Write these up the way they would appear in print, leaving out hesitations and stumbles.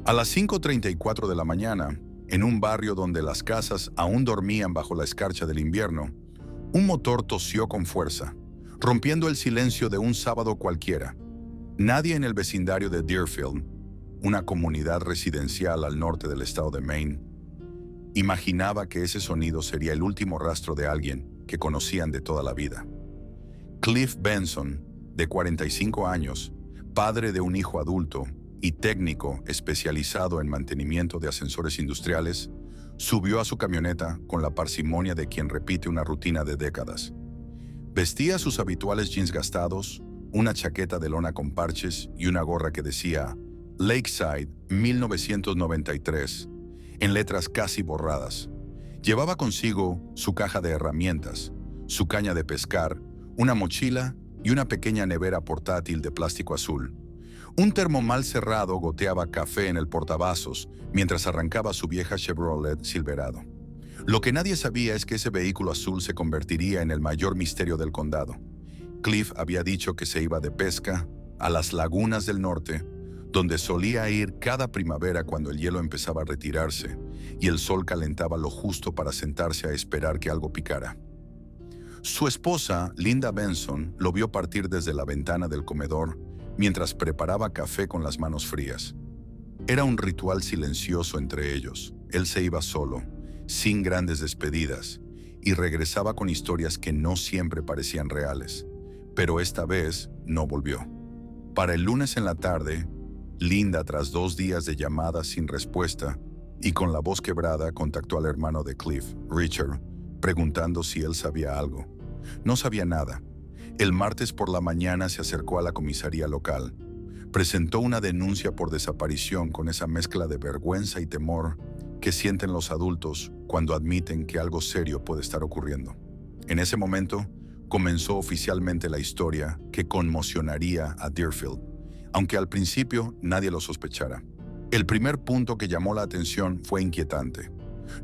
A las 5:34 de la mañana, en un barrio donde las casas aún dormían bajo la escarcha del invierno, un motor tosió con fuerza, rompiendo el silencio de un sábado cualquiera. Nadie en el vecindario de Deerfield, una comunidad residencial al norte del estado de Maine, imaginaba que ese sonido sería el último rastro de alguien que conocían de toda la vida. Cliff Benson, de 45 años, padre de un hijo adulto y técnico especializado en mantenimiento de ascensores industriales, subió a su camioneta con la parsimonia de quien repite una rutina de décadas. Vestía sus habituales jeans gastados, una chaqueta de lona con parches y una gorra que decía Lakeside 1993, en letras casi borradas. Llevaba consigo su caja de herramientas, su caña de pescar, una mochila y una pequeña nevera portátil de plástico azul. Un termo mal cerrado goteaba café en el portavasos mientras arrancaba su vieja Chevrolet Silverado. Lo que nadie sabía es que ese vehículo azul se convertiría en el mayor misterio del condado. Cliff había dicho que se iba de pesca a las lagunas del norte, donde solía ir cada primavera cuando el hielo empezaba a retirarse y el sol calentaba lo justo para sentarse a esperar que algo picara. Su esposa, Linda Benson, lo vio partir desde la ventana del comedor mientras preparaba café con las manos frías. Era un ritual silencioso entre ellos. Él se iba solo, sin grandes despedidas, y regresaba con historias que no siempre parecían reales. Pero esta vez no volvió. Para el lunes en la tarde, Linda, tras 2 días de llamadas sin respuesta y con la voz quebrada, contactó al hermano de Cliff, Richard, preguntando si él sabía algo. No sabía nada. El martes por la mañana se acercó a la comisaría local. Presentó una denuncia por desaparición con esa mezcla de vergüenza y temor que sienten los adultos cuando admiten que algo serio puede estar ocurriendo. En ese momento, comenzó oficialmente la historia que conmocionaría a Deerfield, aunque al principio nadie lo sospechara. El primer punto que llamó la atención fue inquietante.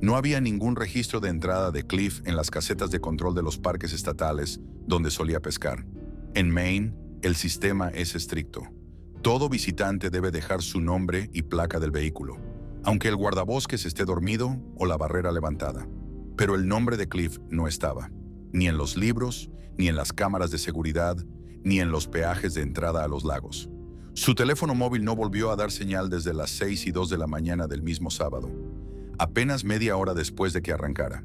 No había ningún registro de entrada de Cliff en las casetas de control de los parques estatales donde solía pescar. En Maine, el sistema es estricto. Todo visitante debe dejar su nombre y placa del vehículo, aunque el guardabosques esté dormido o la barrera levantada. Pero el nombre de Cliff no estaba, ni en los libros, ni en las cámaras de seguridad, ni en los peajes de entrada a los lagos. Su teléfono móvil no volvió a dar señal desde las 6:02 de la mañana del mismo sábado, apenas media hora después de que arrancara.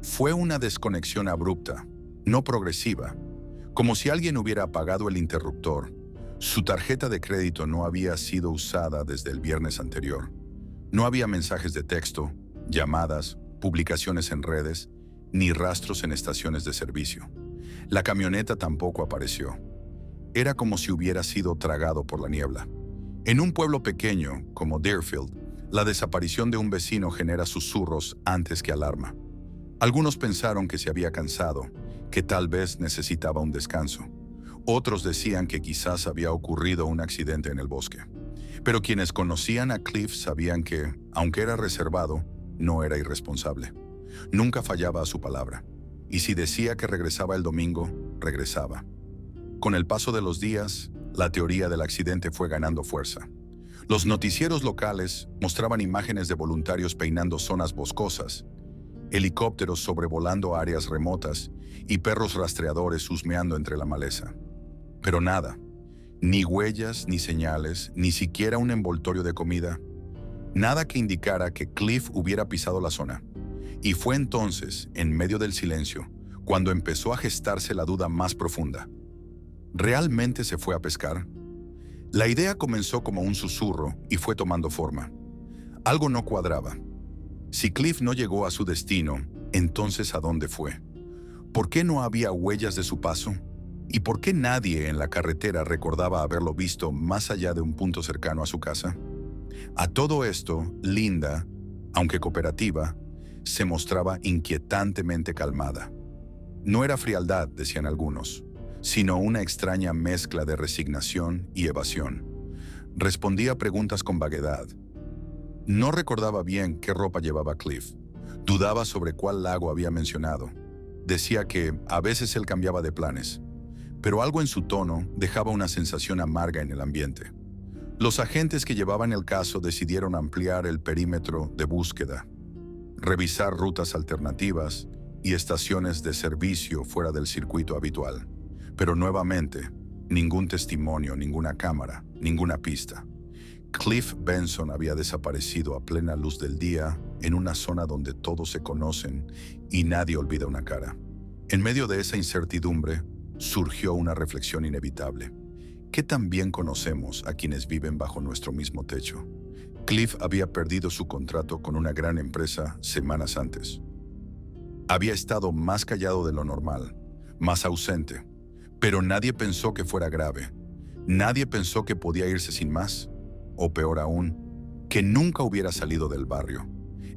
Fue una desconexión abrupta, no progresiva, como si alguien hubiera apagado el interruptor. Su tarjeta de crédito no había sido usada desde el viernes anterior. No había mensajes de texto, llamadas, publicaciones en redes, ni rastros en estaciones de servicio. La camioneta tampoco apareció. Era como si hubiera sido tragado por la niebla. En un pueblo pequeño, como Deerfield, la desaparición de un vecino genera susurros antes que alarma. Algunos pensaron que se había cansado, que tal vez necesitaba un descanso. Otros decían que quizás había ocurrido un accidente en el bosque. Pero quienes conocían a Cliff sabían que, aunque era reservado, no era irresponsable. Nunca fallaba a su palabra. Y si decía que regresaba el domingo, regresaba. Con el paso de los días, la teoría del accidente fue ganando fuerza. Los noticieros locales mostraban imágenes de voluntarios peinando zonas boscosas, helicópteros sobrevolando áreas remotas y perros rastreadores husmeando entre la maleza. Pero nada, ni huellas, ni señales, ni siquiera un envoltorio de comida, nada que indicara que Cliff hubiera pisado la zona. Y fue entonces, en medio del silencio, cuando empezó a gestarse la duda más profunda. ¿Realmente se fue a pescar? La idea comenzó como un susurro y fue tomando forma. Algo no cuadraba. Si Cliff no llegó a su destino, entonces ¿a dónde fue? ¿Por qué no había huellas de su paso? ¿Y por qué nadie en la carretera recordaba haberlo visto más allá de un punto cercano a su casa? A todo esto, Linda, aunque cooperativa, se mostraba inquietantemente calmada. No era frialdad, decían algunos, sino una extraña mezcla de resignación y evasión. Respondía preguntas con vaguedad. No recordaba bien qué ropa llevaba Cliff. Dudaba sobre cuál lago había mencionado. Decía que a veces él cambiaba de planes, pero algo en su tono dejaba una sensación amarga en el ambiente. Los agentes que llevaban el caso decidieron ampliar el perímetro de búsqueda, revisar rutas alternativas y estaciones de servicio fuera del circuito habitual. Pero nuevamente, ningún testimonio, ninguna cámara, ninguna pista. Cliff Benson había desaparecido a plena luz del día en una zona donde todos se conocen y nadie olvida una cara. En medio de esa incertidumbre, surgió una reflexión inevitable. ¿Qué tan bien conocemos a quienes viven bajo nuestro mismo techo? Cliff había perdido su contrato con una gran empresa semanas antes. Había estado más callado de lo normal, más ausente, pero nadie pensó que fuera grave. Nadie pensó que podía irse sin más, o peor aún, que nunca hubiera salido del barrio.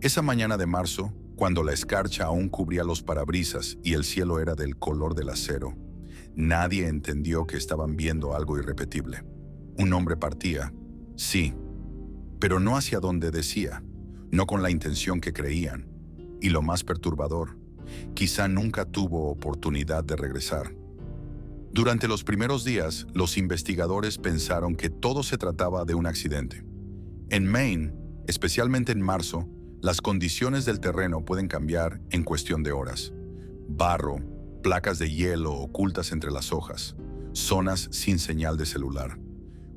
Esa mañana de marzo, cuando la escarcha aún cubría los parabrisas y el cielo era del color del acero, nadie entendió que estaban viendo algo irrepetible. Un hombre partía, sí, pero no hacia donde decía, no con la intención que creían. Y lo más perturbador, quizá nunca tuvo oportunidad de regresar. Durante los primeros días, los investigadores pensaron que todo se trataba de un accidente. En Maine, especialmente en marzo, las condiciones del terreno pueden cambiar en cuestión de horas. Barro, placas de hielo ocultas entre las hojas, zonas sin señal de celular.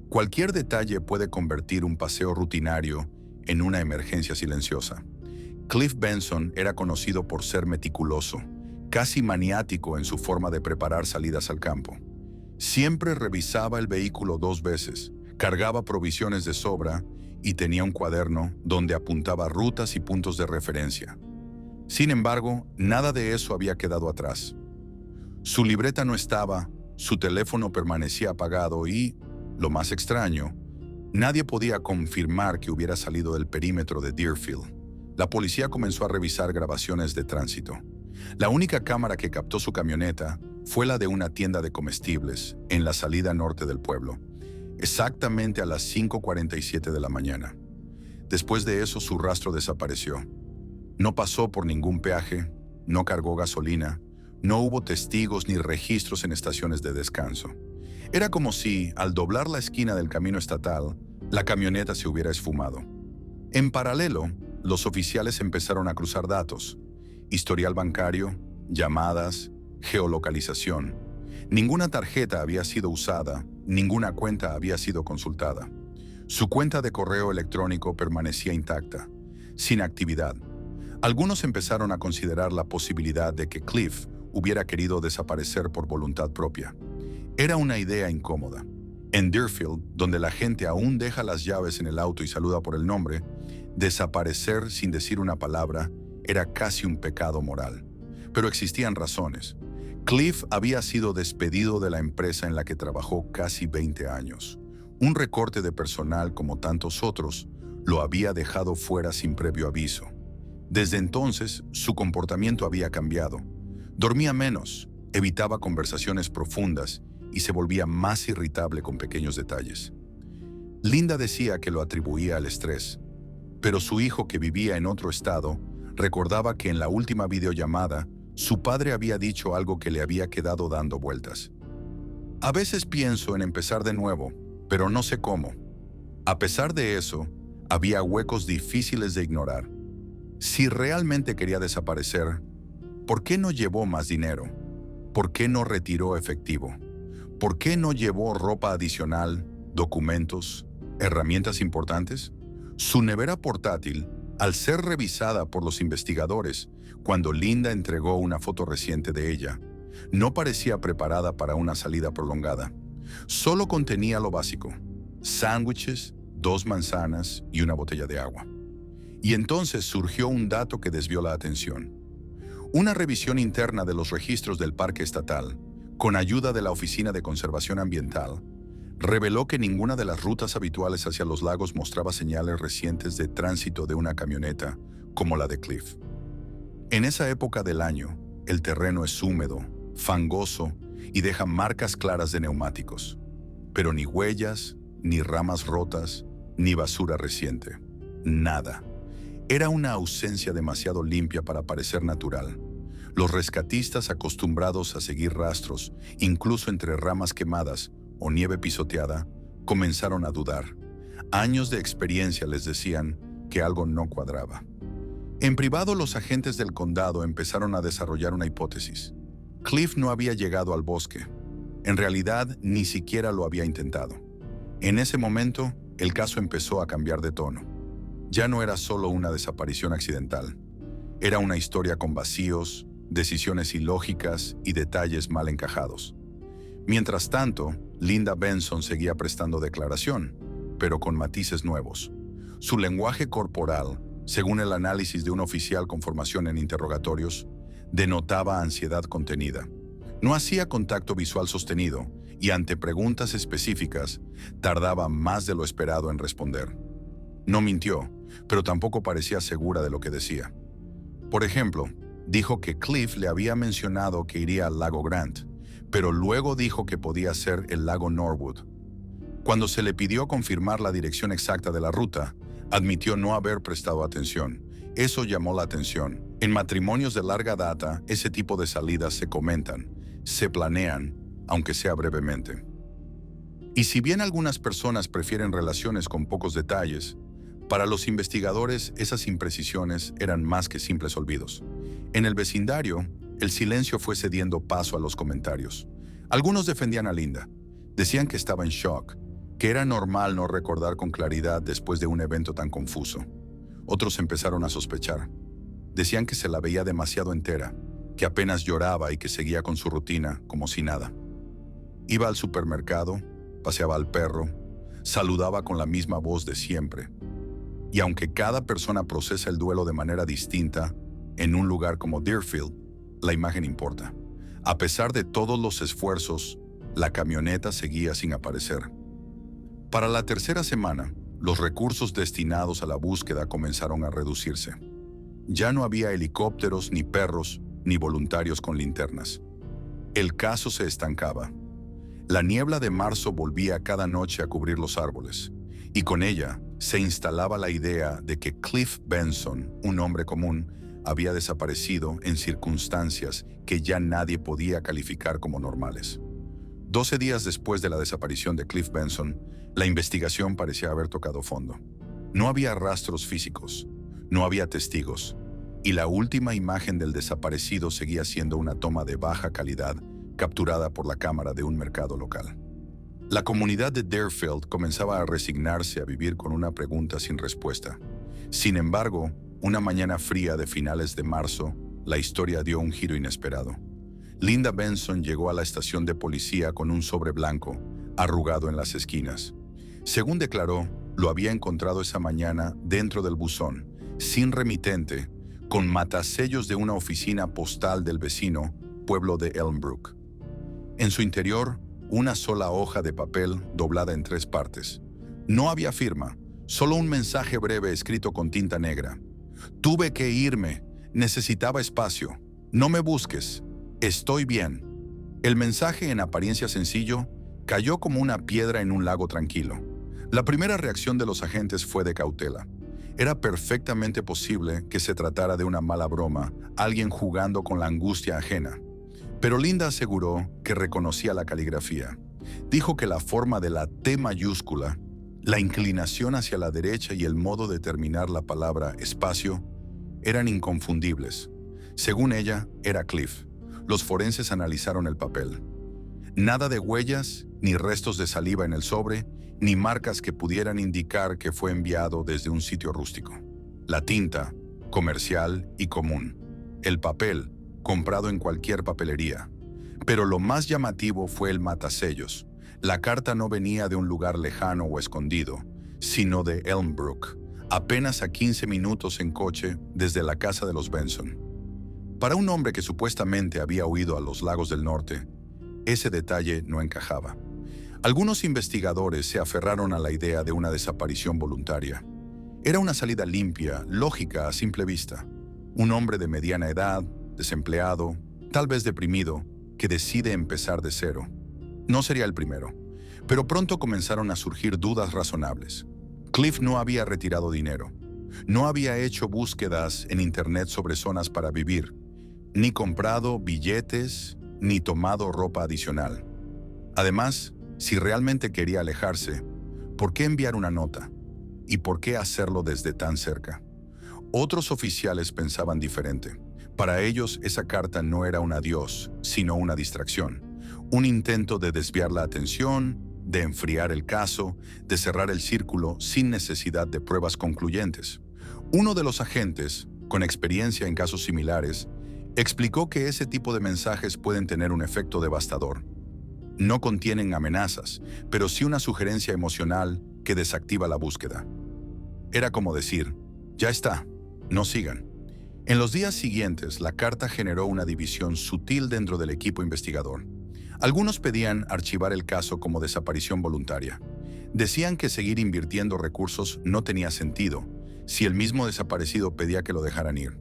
Cualquier detalle puede convertir un paseo rutinario en una emergencia silenciosa. Cliff Benson era conocido por ser meticuloso, casi maniático en su forma de preparar salidas al campo. Siempre revisaba el vehículo 2 veces, cargaba provisiones de sobra y tenía un cuaderno donde apuntaba rutas y puntos de referencia. Sin embargo, nada de eso había quedado atrás. Su libreta no estaba, su teléfono permanecía apagado y, lo más extraño, nadie podía confirmar que hubiera salido del perímetro de Deerfield. La policía comenzó a revisar grabaciones de tránsito. La única cámara que captó su camioneta fue la de una tienda de comestibles en la salida norte del pueblo, exactamente a las 5:47 de la mañana. Después de eso, su rastro desapareció. No pasó por ningún peaje, no cargó gasolina, no hubo testigos ni registros en estaciones de descanso. Era como si, al doblar la esquina del camino estatal, la camioneta se hubiera esfumado. En paralelo, los oficiales empezaron a cruzar datos: historial bancario, llamadas, geolocalización. Ninguna tarjeta había sido usada, ninguna cuenta había sido consultada. Su cuenta de correo electrónico permanecía intacta, sin actividad. Algunos empezaron a considerar la posibilidad de que Cliff hubiera querido desaparecer por voluntad propia. Era una idea incómoda. En Deerfield, donde la gente aún deja las llaves en el auto y saluda por el nombre, desaparecer sin decir una palabra era casi un pecado moral. Pero existían razones. Cliff había sido despedido de la empresa en la que trabajó casi 20 años. Un recorte de personal, como tantos otros, lo había dejado fuera sin previo aviso. Desde entonces, su comportamiento había cambiado. Dormía menos, evitaba conversaciones profundas y se volvía más irritable con pequeños detalles. Linda decía que lo atribuía al estrés, pero su hijo, que vivía en otro estado, recordaba que en la última videollamada su padre había dicho algo que le había quedado dando vueltas. A veces pienso en empezar de nuevo, pero no sé cómo. A pesar de eso, había huecos difíciles de ignorar. Si realmente quería desaparecer, ¿por qué no llevó más dinero? ¿Por qué no retiró efectivo? ¿Por qué no llevó ropa adicional, documentos, herramientas importantes? Su nevera portátil, al ser revisada por los investigadores, cuando Linda entregó una foto reciente de ella, no parecía preparada para una salida prolongada. Solo contenía lo básico: sándwiches, 2 manzanas y una botella de agua. Y entonces surgió un dato que desvió la atención. Una revisión interna de los registros del Parque Estatal, con ayuda de la Oficina de Conservación Ambiental, reveló que ninguna de las rutas habituales hacia los lagos mostraba señales recientes de tránsito de una camioneta como la de Cliff. En esa época del año, el terreno es húmedo, fangoso y deja marcas claras de neumáticos, pero ni huellas, ni ramas rotas, ni basura reciente. Nada. Era una ausencia demasiado limpia para parecer natural. Los rescatistas, acostumbrados a seguir rastros, incluso entre ramas quemadas o nieve pisoteada, comenzaron a dudar. Años de experiencia les decían que algo no cuadraba. En privado, los agentes del condado empezaron a desarrollar una hipótesis. Cliff no había llegado al bosque. En realidad, ni siquiera lo había intentado. En ese momento, el caso empezó a cambiar de tono. Ya no era solo una desaparición accidental. Era una historia con vacíos, decisiones ilógicas y detalles mal encajados. Mientras tanto, Linda Benson seguía prestando declaración, pero con matices nuevos. Su lenguaje corporal, según el análisis de un oficial con formación en interrogatorios, denotaba ansiedad contenida. No hacía contacto visual sostenido y ante preguntas específicas tardaba más de lo esperado en responder. No mintió, pero tampoco parecía segura de lo que decía. Por ejemplo, dijo que Cliff le había mencionado que iría al lago Grant, pero luego dijo que podía ser el lago Norwood. Cuando se le pidió confirmar la dirección exacta de la ruta, admitió no haber prestado atención. Eso llamó la atención. En matrimonios de larga data, ese tipo de salidas se comentan, se planean, aunque sea brevemente. Y si bien algunas personas prefieren relaciones con pocos detalles, para los investigadores esas imprecisiones eran más que simples olvidos. En el vecindario, el silencio fue cediendo paso a los comentarios. Algunos defendían a Linda. Decían que estaba en shock, que era normal no recordar con claridad después de un evento tan confuso. Otros empezaron a sospechar. Decían que se la veía demasiado entera, que apenas lloraba y que seguía con su rutina como si nada. Iba al supermercado, paseaba al perro, saludaba con la misma voz de siempre. Y aunque cada persona procesa el duelo de manera distinta, en un lugar como Deerfield, la imagen importa. A pesar de todos los esfuerzos, la camioneta seguía sin aparecer. Para la tercera semana, los recursos destinados a la búsqueda comenzaron a reducirse. Ya no había helicópteros, ni perros, ni voluntarios con linternas. El caso se estancaba. La niebla de marzo volvía cada noche a cubrir los árboles, y con ella se instalaba la idea de que Cliff Benson, un hombre común, había desaparecido en circunstancias que ya nadie podía calificar como normales. 12 días después de la desaparición de Cliff Benson, la investigación parecía haber tocado fondo. No había rastros físicos, no había testigos, y la última imagen del desaparecido seguía siendo una toma de baja calidad capturada por la cámara de un mercado local. La comunidad de Deerfield comenzaba a resignarse a vivir con una pregunta sin respuesta. Sin embargo, una mañana fría de finales de marzo, la historia dio un giro inesperado. Linda Benson llegó a la estación de policía con un sobre blanco, arrugado en las esquinas. Según declaró, lo había encontrado esa mañana dentro del buzón, sin remitente, con matasellos de una oficina postal del vecino pueblo de Elmbrook. En su interior, una sola hoja de papel doblada en 3 partes. No había firma, solo un mensaje breve escrito con tinta negra. Tuve que irme, necesitaba espacio. No me busques, estoy bien. El mensaje, en apariencia sencillo, cayó como una piedra en un lago tranquilo. La primera reacción de los agentes fue de cautela. Era perfectamente posible que se tratara de una mala broma, alguien jugando con la angustia ajena. Pero Linda aseguró que reconocía la caligrafía. Dijo que la forma de la T mayúscula, la inclinación hacia la derecha y el modo de terminar la palabra espacio eran inconfundibles. Según ella, era Cliff. Los forenses analizaron el papel. Nada de huellas, ni restos de saliva en el sobre, ni marcas que pudieran indicar que fue enviado desde un sitio rústico. La tinta, comercial y común. El papel, comprado en cualquier papelería. Pero lo más llamativo fue el matasellos. La carta no venía de un lugar lejano o escondido, sino de Elmbrook, apenas a 15 minutos en coche desde la casa de los Benson. Para un hombre que supuestamente había huido a los lagos del norte, ese detalle no encajaba. Algunos investigadores se aferraron a la idea de una desaparición voluntaria. Era una salida limpia, lógica a simple vista. Un hombre de mediana edad, desempleado, tal vez deprimido, que decide empezar de cero. No sería el primero, pero pronto comenzaron a surgir dudas razonables. Cliff no había retirado dinero, no había hecho búsquedas en internet sobre zonas para vivir, ni comprado billetes, ni tomado ropa adicional. Además, si realmente quería alejarse, ¿por qué enviar una nota? ¿Y por qué hacerlo desde tan cerca? Otros oficiales pensaban diferente. Para ellos, esa carta no era un adiós, sino una distracción. Un intento de desviar la atención, de enfriar el caso, de cerrar el círculo sin necesidad de pruebas concluyentes. Uno de los agentes, con experiencia en casos similares, explicó que ese tipo de mensajes pueden tener un efecto devastador. No contienen amenazas, pero sí una sugerencia emocional que desactiva la búsqueda. Era como decir, ya está, no sigan. En los días siguientes, la carta generó una división sutil dentro del equipo investigador. Algunos pedían archivar el caso como desaparición voluntaria. Decían que seguir invirtiendo recursos no tenía sentido, si el mismo desaparecido pedía que lo dejaran ir.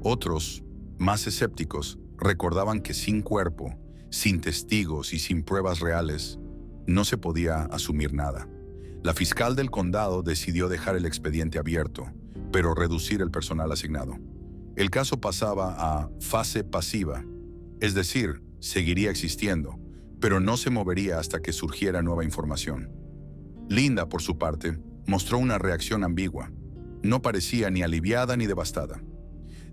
Otros, más escépticos, recordaban que sin cuerpo, sin testigos y sin pruebas reales, no se podía asumir nada. La fiscal del condado decidió dejar el expediente abierto, pero reducir el personal asignado. El caso pasaba a fase pasiva, es decir, seguiría existiendo, pero no se movería hasta que surgiera nueva información. Linda, por su parte, mostró una reacción ambigua. No parecía ni aliviada ni devastada.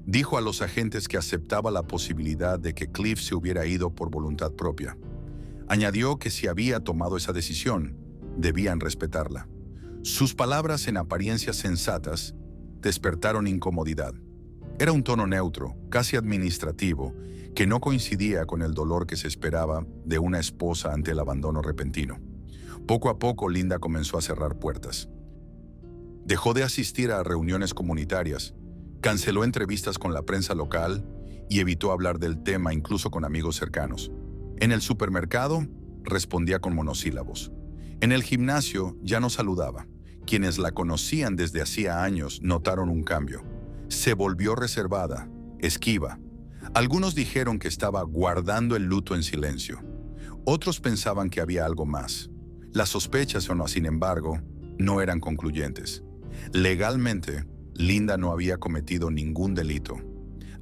Dijo a los agentes que aceptaba la posibilidad de que Cliff se hubiera ido por voluntad propia. Añadió que si había tomado esa decisión, debían respetarla. Sus palabras, en apariencia sensatas, despertaron incomodidad. Era un tono neutro, casi administrativo, que no coincidía con el dolor que se esperaba de una esposa ante el abandono repentino. Poco a poco, Linda comenzó a cerrar puertas. Dejó de asistir a reuniones comunitarias, canceló entrevistas con la prensa local y evitó hablar del tema incluso con amigos cercanos. En el supermercado, respondía con monosílabos. En el gimnasio, ya no saludaba. Quienes la conocían desde hacía años notaron un cambio. Se volvió reservada, esquiva. Algunos dijeron que estaba guardando el luto en silencio. Otros pensaban que había algo más. Las sospechas, sin embargo, no eran concluyentes. Legalmente, Linda no había cometido ningún delito.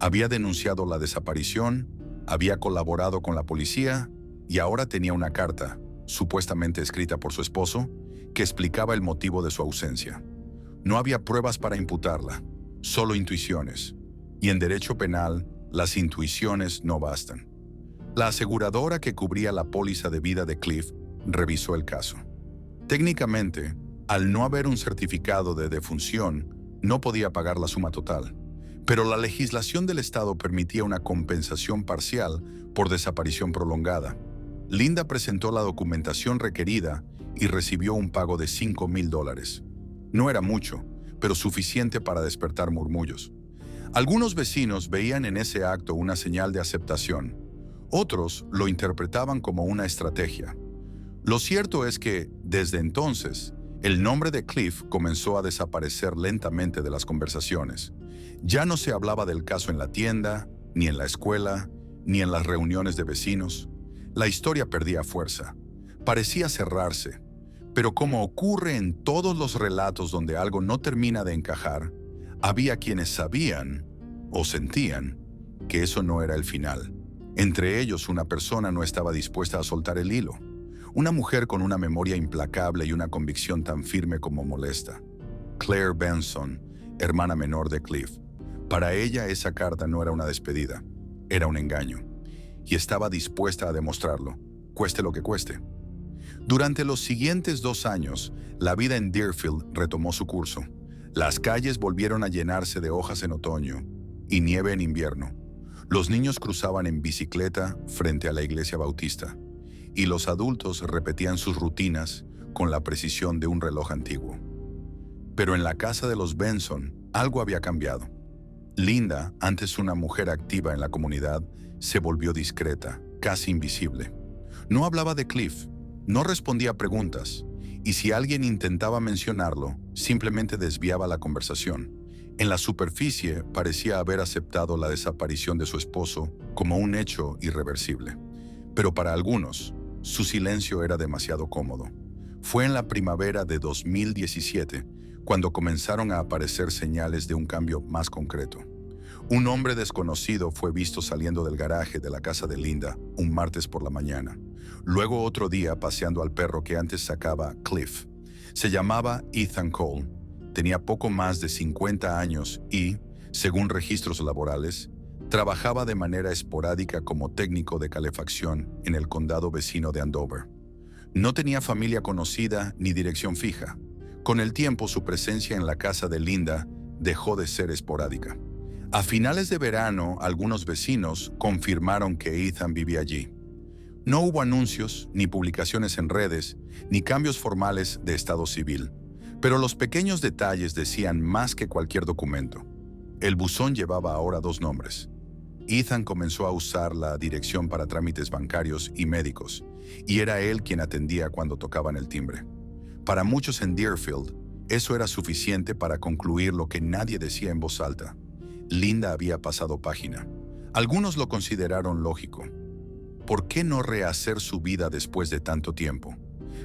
Había denunciado la desaparición, había colaborado con la policía y ahora tenía una carta, supuestamente escrita por su esposo, que explicaba el motivo de su ausencia. No había pruebas para imputarla, solo intuiciones. Y en derecho penal, las intuiciones no bastan. La aseguradora que cubría la póliza de vida de Cliff revisó el caso. Técnicamente, al no haber un certificado de defunción, no podía pagar la suma total, pero la legislación del estado permitía una compensación parcial por desaparición prolongada. Linda presentó la documentación requerida y recibió un pago de $5,000. No era mucho, pero suficiente para despertar murmullos. Algunos vecinos veían en ese acto una señal de aceptación. Otros lo interpretaban como una estrategia. Lo cierto es que, desde entonces, el nombre de Cliff comenzó a desaparecer lentamente de las conversaciones. Ya no se hablaba del caso en la tienda, ni en la escuela, ni en las reuniones de vecinos. La historia perdía fuerza. Parecía cerrarse. Pero como ocurre en todos los relatos donde algo no termina de encajar, había quienes sabían o sentían que eso no era el final. Entre ellos, una persona no estaba dispuesta a soltar el hilo. Una mujer con una memoria implacable y una convicción tan firme como molesta. Claire Benson, hermana menor de Cliff. Para ella esa carta no era una despedida, era un engaño. Y estaba dispuesta a demostrarlo, cueste lo que cueste. Durante los siguientes 2 años, la vida en Deerfield retomó su curso. Las calles volvieron a llenarse de hojas en otoño y nieve en invierno. Los niños cruzaban en bicicleta frente a la iglesia bautista y los adultos repetían sus rutinas con la precisión de un reloj antiguo. Pero en la casa de los Benson, algo había cambiado. Linda, antes una mujer activa en la comunidad, se volvió discreta, casi invisible. No hablaba de Cliff, no respondía a preguntas, y si alguien intentaba mencionarlo, simplemente desviaba la conversación. En la superficie parecía haber aceptado la desaparición de su esposo como un hecho irreversible. Pero para algunos, su silencio era demasiado cómodo. Fue en la primavera de 2017 cuando comenzaron a aparecer señales de un cambio más concreto. Un hombre desconocido fue visto saliendo del garaje de la casa de Linda un martes por la mañana. Luego otro día paseando al perro que antes sacaba Cliff. Se llamaba Ethan Cole tenía poco más de 50 años y, según registros laborales, trabajaba de manera esporádica como técnico de calefacción en el condado vecino de Andover. No tenía familia conocida ni dirección fija. Con el tiempo, su presencia en la casa de Linda dejó de ser esporádica. A finales de verano, algunos vecinos confirmaron que Ethan vivía allí. No hubo anuncios, ni publicaciones en redes, ni cambios formales de estado civil, pero los pequeños detalles decían más que cualquier documento. El buzón llevaba ahora 2 nombres. Ethan comenzó a usar la dirección para trámites bancarios y médicos, y era él quien atendía cuando tocaban el timbre. Para muchos en Deerfield, eso era suficiente para concluir lo que nadie decía en voz alta. Linda había pasado página. Algunos lo consideraron lógico. ¿Por qué no rehacer su vida después de tanto tiempo?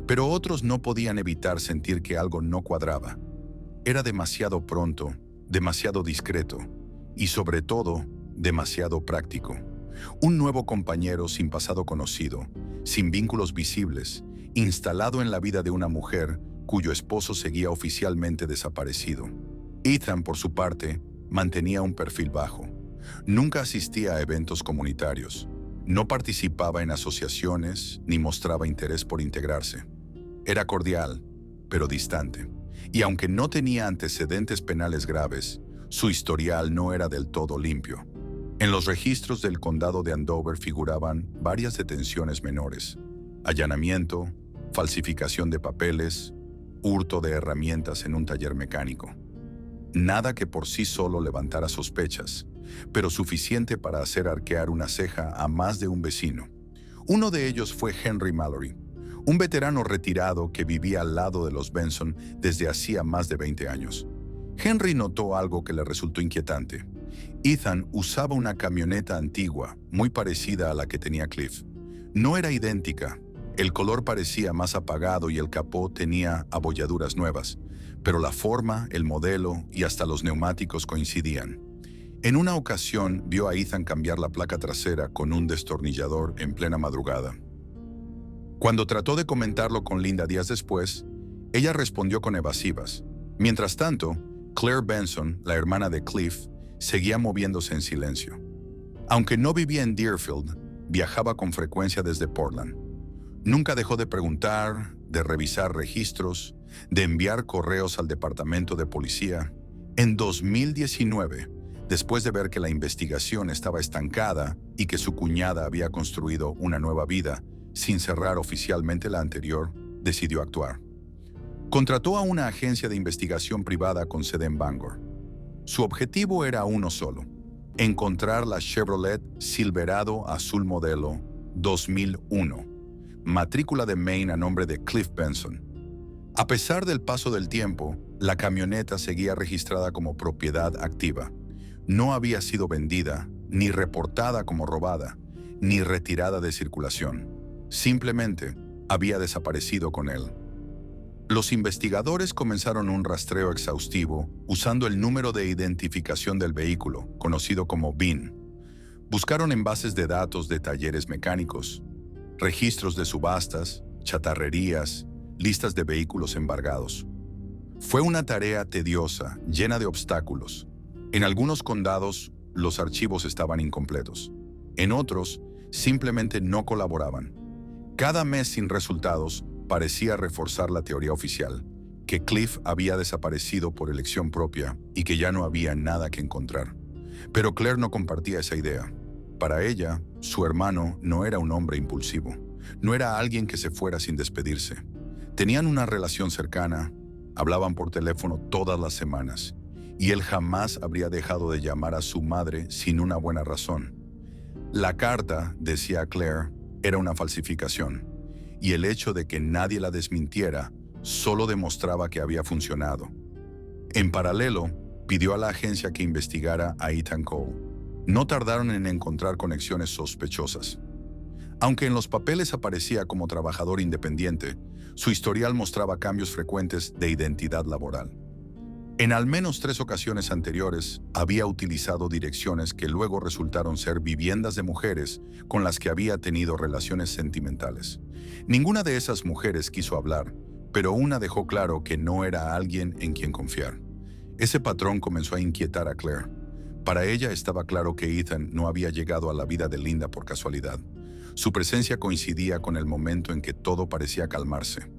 Pero otros no podían evitar sentir que algo no cuadraba. Era demasiado pronto, demasiado discreto y, sobre todo, demasiado práctico. Un nuevo compañero sin pasado conocido, sin vínculos visibles, instalado en la vida de una mujer cuyo esposo seguía oficialmente desaparecido. Ethan, por su parte, mantenía un perfil bajo. Nunca asistía a eventos comunitarios. No participaba en asociaciones ni mostraba interés por integrarse. Era cordial, pero distante. Y aunque no tenía antecedentes penales graves, su historial no era del todo limpio. En los registros del condado de Andover figuraban varias detenciones menores: allanamiento, falsificación de papeles, hurto de herramientas en un taller mecánico. Nada que por sí solo levantara sospechas, pero suficiente para hacer arquear una ceja a más de un vecino. Uno de ellos fue Henry Mallory, un veterano retirado que vivía al lado de los Benson desde hacía más de 20 años. Henry notó algo que le resultó inquietante. Ethan usaba una camioneta antigua, muy parecida a la que tenía Cliff. No era idéntica. El color parecía más apagado y el capó tenía abolladuras nuevas, pero la forma, el modelo y hasta los neumáticos coincidían. En una ocasión vio a Ethan cambiar la placa trasera con un destornillador en plena madrugada. Cuando trató de comentarlo con Linda días después, ella respondió con evasivas. Mientras tanto, Claire Benson, la hermana de Cliff, seguía moviéndose en silencio. Aunque no vivía en Deerfield, viajaba con frecuencia desde Portland. Nunca dejó de preguntar, de revisar registros, de enviar correos al departamento de policía. En 2019, después de ver que la investigación estaba estancada y que su cuñada había construido una nueva vida sin cerrar oficialmente la anterior, decidió actuar. Contrató a una agencia de investigación privada con sede en Bangor. Su objetivo era uno solo: encontrar la Chevrolet Silverado azul modelo 2001, matrícula de Maine a nombre de Cliff Benson. A pesar del paso del tiempo, la camioneta seguía registrada como propiedad activa. No había sido vendida, ni reportada como robada, ni retirada de circulación. Simplemente había desaparecido con él. Los investigadores comenzaron un rastreo exhaustivo usando el número de identificación del vehículo, conocido como VIN. Buscaron en bases de datos de talleres mecánicos, registros de subastas, chatarrerías, listas de vehículos embargados. Fue una tarea tediosa, llena de obstáculos. En algunos condados, los archivos estaban incompletos. En otros, simplemente no colaboraban. Cada mes sin resultados parecía reforzar la teoría oficial, que Cliff había desaparecido por elección propia y que ya no había nada que encontrar. Pero Claire no compartía esa idea. Para ella, su hermano no era un hombre impulsivo. No era alguien que se fuera sin despedirse. Tenían una relación cercana, hablaban por teléfono todas las semanas, y él jamás habría dejado de llamar a su madre sin una buena razón. La carta, decía Claire, era una falsificación, y el hecho de que nadie la desmintiera solo demostraba que había funcionado. En paralelo, pidió a la agencia que investigara a Ethan Cole. No tardaron en encontrar conexiones sospechosas. Aunque en los papeles aparecía como trabajador independiente, su historial mostraba cambios frecuentes de identidad laboral. En al menos 3 ocasiones anteriores, había utilizado direcciones que luego resultaron ser viviendas de mujeres con las que había tenido relaciones sentimentales. Ninguna de esas mujeres quiso hablar, pero una dejó claro que no era alguien en quien confiar. Ese patrón comenzó a inquietar a Claire. Para ella estaba claro que Ethan no había llegado a la vida de Linda por casualidad. Su presencia coincidía con el momento en que todo parecía calmarse,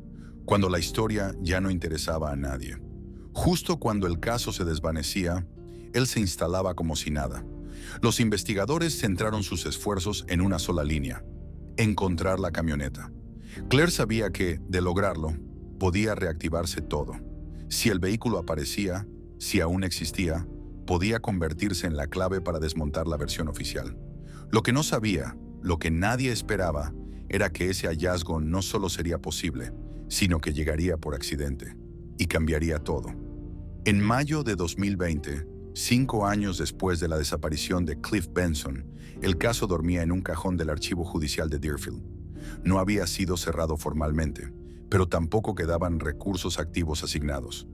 cuando la historia ya no interesaba a nadie. Justo cuando el caso se desvanecía, él se instalaba como si nada. Los investigadores centraron sus esfuerzos en una sola línea: encontrar la camioneta. Claire sabía que, de lograrlo, podía reactivarse todo. Si el vehículo aparecía, si aún existía, podía convertirse en la clave para desmontar la versión oficial. Lo que no sabía, lo que nadie esperaba, era que ese hallazgo no solo sería posible, sino que llegaría por accidente y cambiaría todo. En mayo de 2020, 5 años después de la desaparición de Cliff Benson, el caso dormía en un cajón del archivo judicial de Deerfield. No había sido cerrado formalmente, pero tampoco quedaban recursos activos asignados.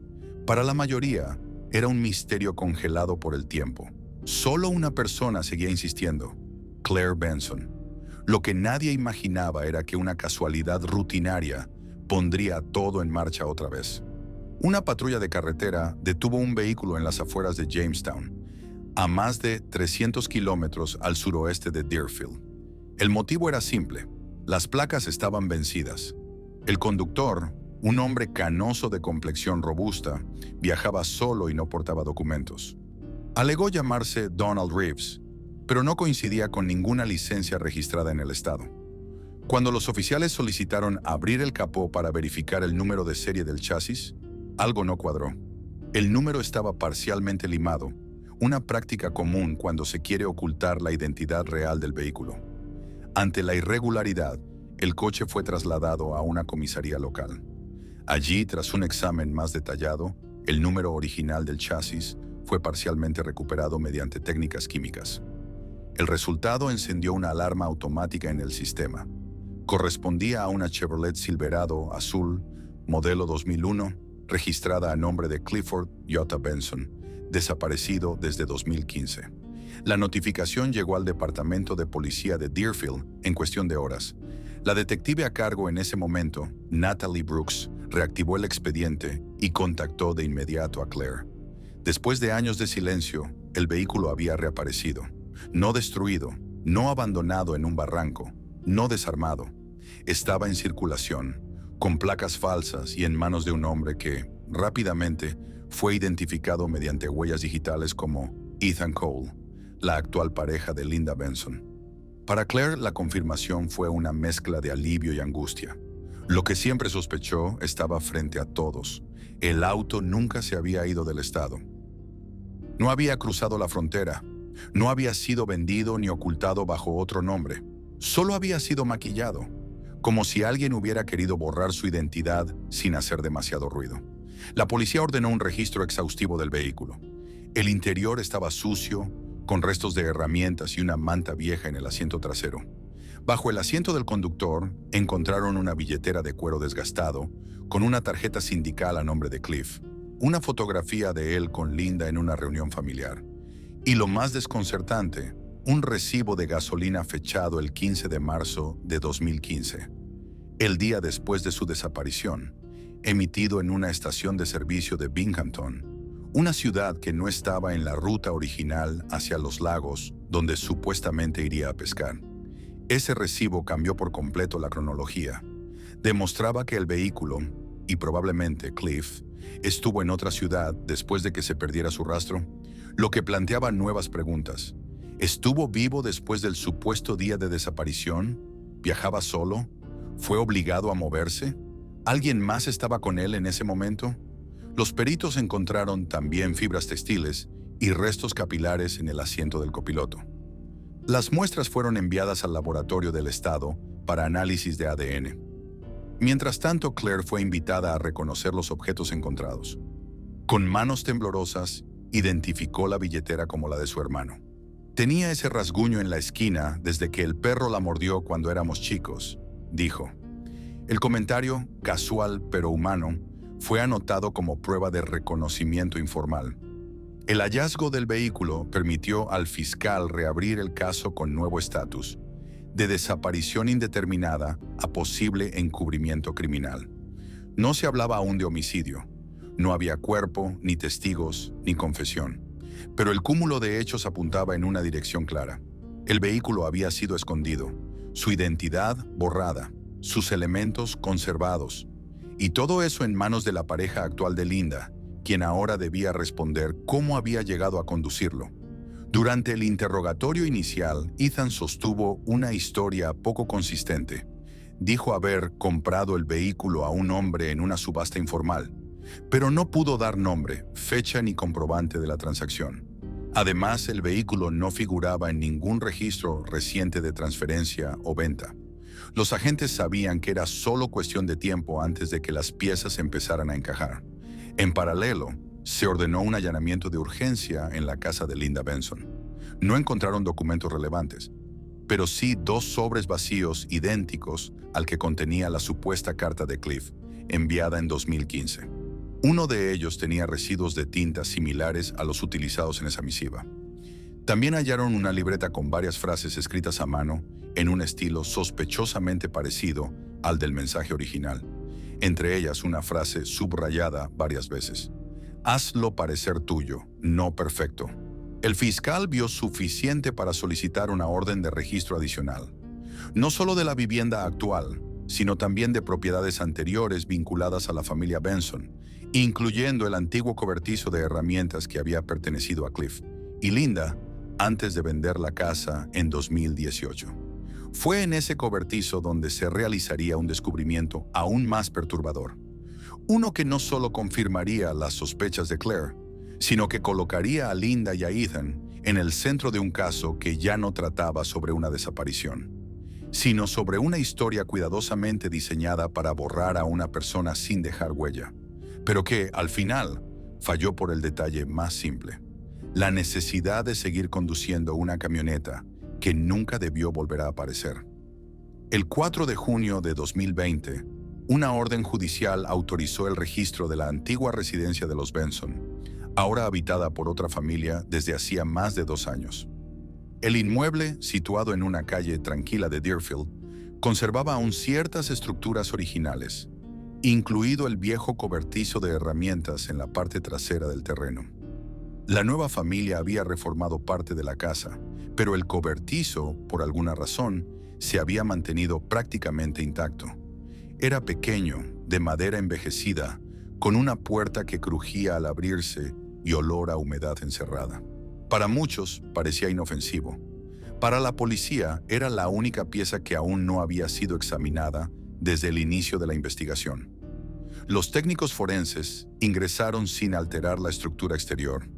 Para la mayoría, era un misterio congelado por el tiempo. Solo una persona seguía insistiendo: Claire Benson. Lo que nadie imaginaba era que una casualidad rutinaria pondría todo en marcha otra vez. Una patrulla de carretera detuvo un vehículo en las afueras de Jamestown, a más de 300 kilómetros al suroeste de Deerfield. El motivo era simple: las placas estaban vencidas. El conductor, un hombre canoso de complexión robusta, viajaba solo y no portaba documentos. Alegó llamarse Donald Reeves, pero no coincidía con ninguna licencia registrada en el estado. Cuando los oficiales solicitaron abrir el capó para verificar el número de serie del chasis, algo no cuadró. El número estaba parcialmente limado, una práctica común cuando se quiere ocultar la identidad real del vehículo. Ante la irregularidad, el coche fue trasladado a una comisaría local. Allí, tras un examen más detallado, el número original del chasis fue parcialmente recuperado mediante técnicas químicas. El resultado encendió una alarma automática en el sistema. Correspondía a una Chevrolet Silverado azul, modelo 2001, registrada a nombre de Clifford J. Benson, desaparecido desde 2015. La notificación llegó al Departamento de Policía de Deerfield en cuestión de horas. La detective a cargo en ese momento, Natalie Brooks, reactivó el expediente y contactó de inmediato a Claire. Después de años de silencio, el vehículo había reaparecido. No destruido, no abandonado en un barranco, no desarmado. Estaba en circulación, con placas falsas y en manos de un hombre que, rápidamente, fue identificado mediante huellas digitales como Ethan Cole, la actual pareja de Linda Benson. Para Claire, la confirmación fue una mezcla de alivio y angustia. Lo que siempre sospechó estaba frente a todos. El auto nunca se había ido del estado. No había cruzado la frontera. No había sido vendido ni ocultado bajo otro nombre. Solo había sido maquillado, como si alguien hubiera querido borrar su identidad sin hacer demasiado ruido. La policía ordenó un registro exhaustivo del vehículo. El interior estaba sucio, con restos de herramientas y una manta vieja en el asiento trasero. Bajo el asiento del conductor encontraron una billetera de cuero desgastado con una tarjeta sindical a nombre de Cliff, una fotografía de él con Linda en una reunión familiar y, lo más desconcertante, un recibo de gasolina fechado el 15 de marzo de 2015, el día después de su desaparición, emitido en una estación de servicio de Binghamton, una ciudad que no estaba en la ruta original hacia los lagos donde supuestamente iría a pescar. Ese recibo cambió por completo la cronología. Demostraba que el vehículo, y probablemente Cliff, estuvo en otra ciudad después de que se perdiera su rastro, lo que planteaba nuevas preguntas. ¿Estuvo vivo después del supuesto día de desaparición? ¿Viajaba solo? ¿Fue obligado a moverse? ¿Alguien más estaba con él en ese momento? Los peritos encontraron también fibras textiles y restos capilares en el asiento del copiloto. Las muestras fueron enviadas al laboratorio del estado para análisis de ADN. Mientras tanto, Claire fue invitada a reconocer los objetos encontrados. Con manos temblorosas, identificó la billetera como la de su hermano. Tenía ese rasguño en la esquina desde que el perro la mordió cuando éramos chicos, dijo. El comentario, casual pero humano, fue anotado como prueba de reconocimiento informal. El hallazgo del vehículo permitió al fiscal reabrir el caso con nuevo estatus, de desaparición indeterminada a posible encubrimiento criminal. No se hablaba aún de homicidio. No había cuerpo, ni testigos, ni confesión. Pero el cúmulo de hechos apuntaba en una dirección clara. El vehículo había sido escondido, su identidad borrada, sus elementos conservados. Y todo eso en manos de la pareja actual de Linda, quien ahora debía responder cómo había llegado a conducirlo. Durante el interrogatorio inicial, Ethan sostuvo una historia poco consistente. Dijo haber comprado el vehículo a un hombre en una subasta informal, pero no pudo dar nombre, fecha ni comprobante de la transacción. Además, el vehículo no figuraba en ningún registro reciente de transferencia o venta. Los agentes sabían que era solo cuestión de tiempo antes de que las piezas empezaran a encajar. En paralelo, se ordenó un allanamiento de urgencia en la casa de Linda Benson. No encontraron documentos relevantes, pero sí 2 sobres vacíos idénticos al que contenía la supuesta carta de Cliff, enviada en 2015. Uno de ellos tenía residuos de tinta similares a los utilizados en esa misiva. También hallaron una libreta con varias frases escritas a mano en un estilo sospechosamente parecido al del mensaje original, entre ellas una frase subrayada varias veces. Hazlo parecer tuyo, no perfecto. El fiscal vio suficiente para solicitar una orden de registro adicional, no solo de la vivienda actual, sino también de propiedades anteriores vinculadas a la familia Benson, incluyendo el antiguo cobertizo de herramientas que había pertenecido a Cliff y Linda antes de vender la casa en 2018. Fue en ese cobertizo donde se realizaría un descubrimiento aún más perturbador. Uno que no solo confirmaría las sospechas de Claire, sino que colocaría a Linda y a Ethan en el centro de un caso que ya no trataba sobre una desaparición, sino sobre una historia cuidadosamente diseñada para borrar a una persona sin dejar huella, pero que, al final, falló por el detalle más simple: la necesidad de seguir conduciendo una camioneta que nunca debió volver a aparecer. El 4 de junio de 2020, una orden judicial autorizó el registro de la antigua residencia de los Benson, ahora habitada por otra familia desde hacía más de 2 años. El inmueble, situado en una calle tranquila de Deerfield, conservaba aún ciertas estructuras originales, incluido el viejo cobertizo de herramientas en la parte trasera del terreno. La nueva familia había reformado parte de la casa, pero el cobertizo, por alguna razón, se había mantenido prácticamente intacto. Era pequeño, de madera envejecida, con una puerta que crujía al abrirse y olor a humedad encerrada. Para muchos parecía inofensivo. Para la policía era la única pieza que aún no había sido examinada desde el inicio de la investigación. Los técnicos forenses ingresaron sin alterar la estructura exterior.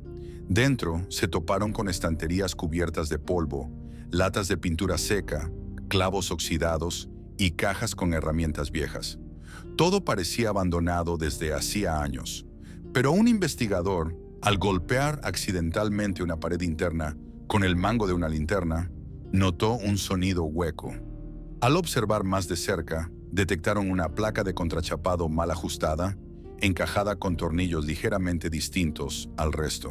Dentro se toparon con estanterías cubiertas de polvo, latas de pintura seca, clavos oxidados y cajas con herramientas viejas. Todo parecía abandonado desde hacía años, pero un investigador, al golpear accidentalmente una pared interna con el mango de una linterna, notó un sonido hueco. Al observar más de cerca, detectaron una placa de contrachapado mal ajustada, encajada con tornillos ligeramente distintos al resto.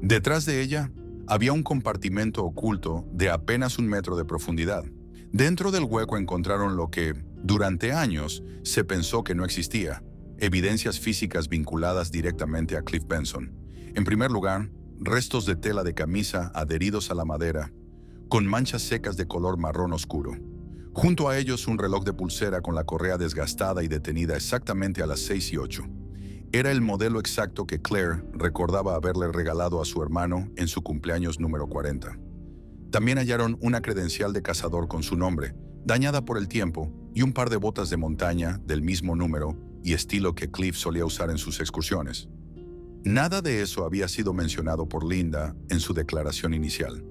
Detrás de ella, había un compartimento oculto de apenas 1 metro de profundidad. Dentro del hueco encontraron lo que, durante años, se pensó que no existía: evidencias físicas vinculadas directamente a Cliff Benson. En primer lugar, restos de tela de camisa adheridos a la madera, con manchas secas de color marrón oscuro. Junto a ellos, un reloj de pulsera con la correa desgastada y detenida exactamente a las 6:08. Era el modelo exacto que Claire recordaba haberle regalado a su hermano en su cumpleaños número 40. También hallaron una credencial de cazador con su nombre, dañada por el tiempo, y un par de botas de montaña del mismo número y estilo que Cliff solía usar en sus excursiones. Nada de eso había sido mencionado por Linda en su declaración inicial,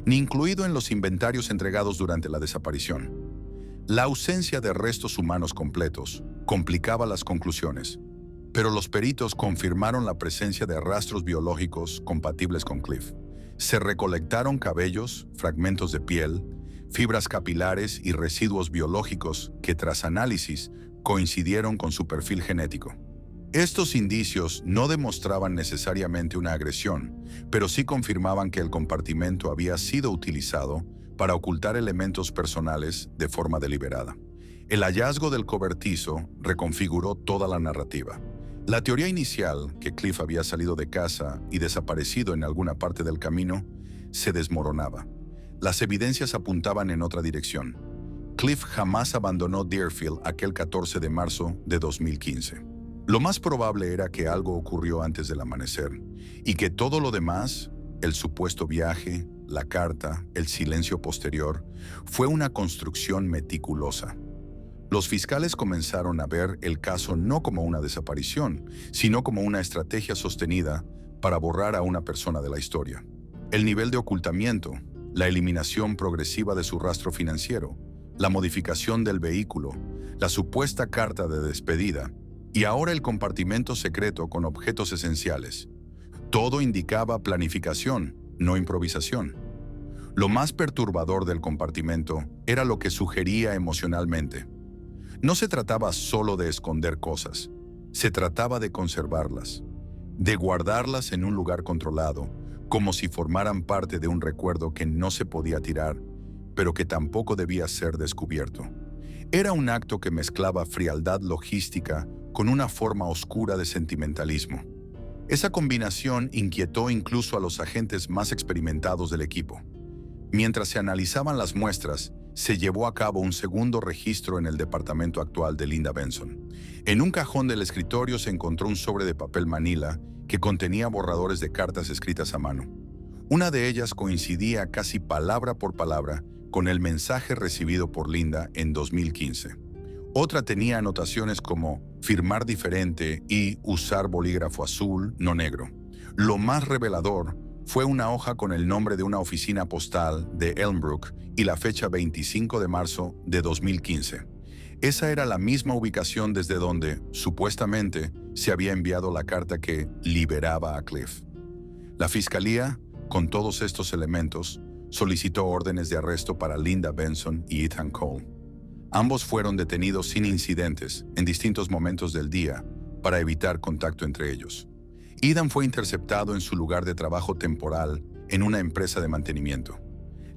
ni incluido en los inventarios entregados durante la desaparición. La ausencia de restos humanos completos complicaba las conclusiones, pero los peritos confirmaron la presencia de rastros biológicos compatibles con Cliff. Se recolectaron cabellos, fragmentos de piel, fibras capilares y residuos biológicos que, tras análisis, coincidieron con su perfil genético. Estos indicios no demostraban necesariamente una agresión, pero sí confirmaban que el compartimento había sido utilizado para ocultar elementos personales de forma deliberada. El hallazgo del cobertizo reconfiguró toda la narrativa. La teoría inicial, que Cliff había salido de casa y desaparecido en alguna parte del camino, se desmoronaba. Las evidencias apuntaban en otra dirección. Cliff jamás abandonó Deerfield aquel 14 de marzo de 2015. Lo más probable era que algo ocurrió antes del amanecer y que todo lo demás, el supuesto viaje, la carta, el silencio posterior, fue una construcción meticulosa. Los fiscales comenzaron a ver el caso no como una desaparición, sino como una estrategia sostenida para borrar a una persona de la historia. El nivel de ocultamiento, la eliminación progresiva de su rastro financiero, la modificación del vehículo, la supuesta carta de despedida y ahora el compartimento secreto con objetos esenciales. Todo indicaba planificación, no improvisación. Lo más perturbador del compartimento era lo que sugería emocionalmente. No se trataba solo de esconder cosas, se trataba de conservarlas, de guardarlas en un lugar controlado, como si formaran parte de un recuerdo que no se podía tirar, pero que tampoco debía ser descubierto. Era un acto que mezclaba frialdad logística con una forma oscura de sentimentalismo. Esa combinación inquietó incluso a los agentes más experimentados del equipo. Mientras se analizaban las muestras, se llevó a cabo un segundo registro en el departamento actual de Linda Benson. En un cajón del escritorio se encontró un sobre de papel manila que contenía borradores de cartas escritas a mano. Una de ellas coincidía casi palabra por palabra con el mensaje recibido por Linda en 2015. Otra tenía anotaciones como firmar diferente y usar bolígrafo azul, no negro. Lo más revelador fue una hoja con el nombre de una oficina postal de Elmbrook y la fecha 25 de marzo de 2015. Esa era la misma ubicación desde donde, supuestamente, se había enviado la carta que liberaba a Cliff. La fiscalía, con todos estos elementos, solicitó órdenes de arresto para Linda Benson y Ethan Cole. Ambos fueron detenidos sin incidentes en distintos momentos del día para evitar contacto entre ellos. Ethan fue interceptado en su lugar de trabajo temporal en una empresa de mantenimiento.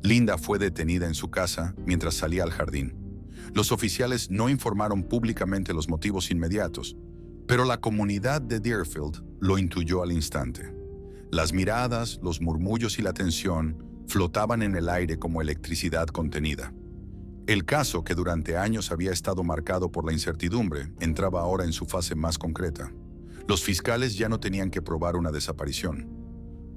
Linda fue detenida en su casa mientras salía al jardín. Los oficiales no informaron públicamente los motivos inmediatos, pero la comunidad de Deerfield lo intuyó al instante. Las miradas, los murmullos y la tensión flotaban en el aire como electricidad contenida. El caso, que durante años había estado marcado por la incertidumbre, entraba ahora en su fase más concreta. Los fiscales ya no tenían que probar una desaparición.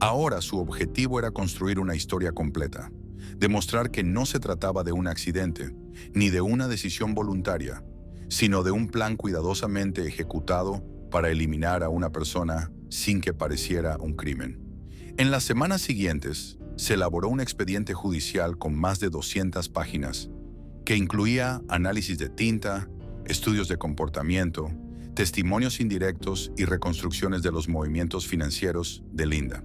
Ahora su objetivo era construir una historia completa, demostrar que no se trataba de un accidente, ni de una decisión voluntaria, sino de un plan cuidadosamente ejecutado para eliminar a una persona sin que pareciera un crimen. En las semanas siguientes, se elaboró un expediente judicial con más de 200 páginas, que incluía análisis de tinta, estudios de comportamiento, testimonios indirectos y reconstrucciones de los movimientos financieros de Linda.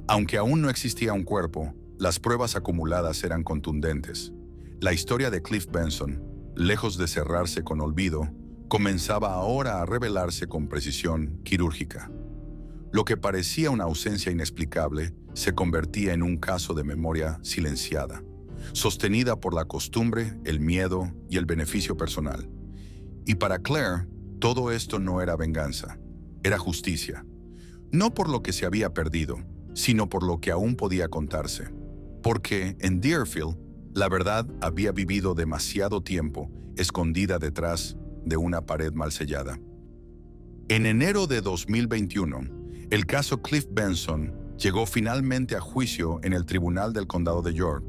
Aunque aún no existía un cuerpo, las pruebas acumuladas eran contundentes. La historia de Cliff Benson, lejos de cerrarse con olvido, comenzaba ahora a revelarse con precisión quirúrgica. Lo que parecía una ausencia inexplicable se convertía en un caso de memoria silenciada, sostenida por la costumbre, el miedo y el beneficio personal. Y para Claire, todo esto no era venganza, era justicia. No por lo que se había perdido, sino por lo que aún podía contarse. Porque en Deerfield, la verdad había vivido demasiado tiempo escondida detrás de una pared mal sellada. En enero de 2021, el caso Cliff Benson llegó finalmente a juicio en el Tribunal del Condado de York,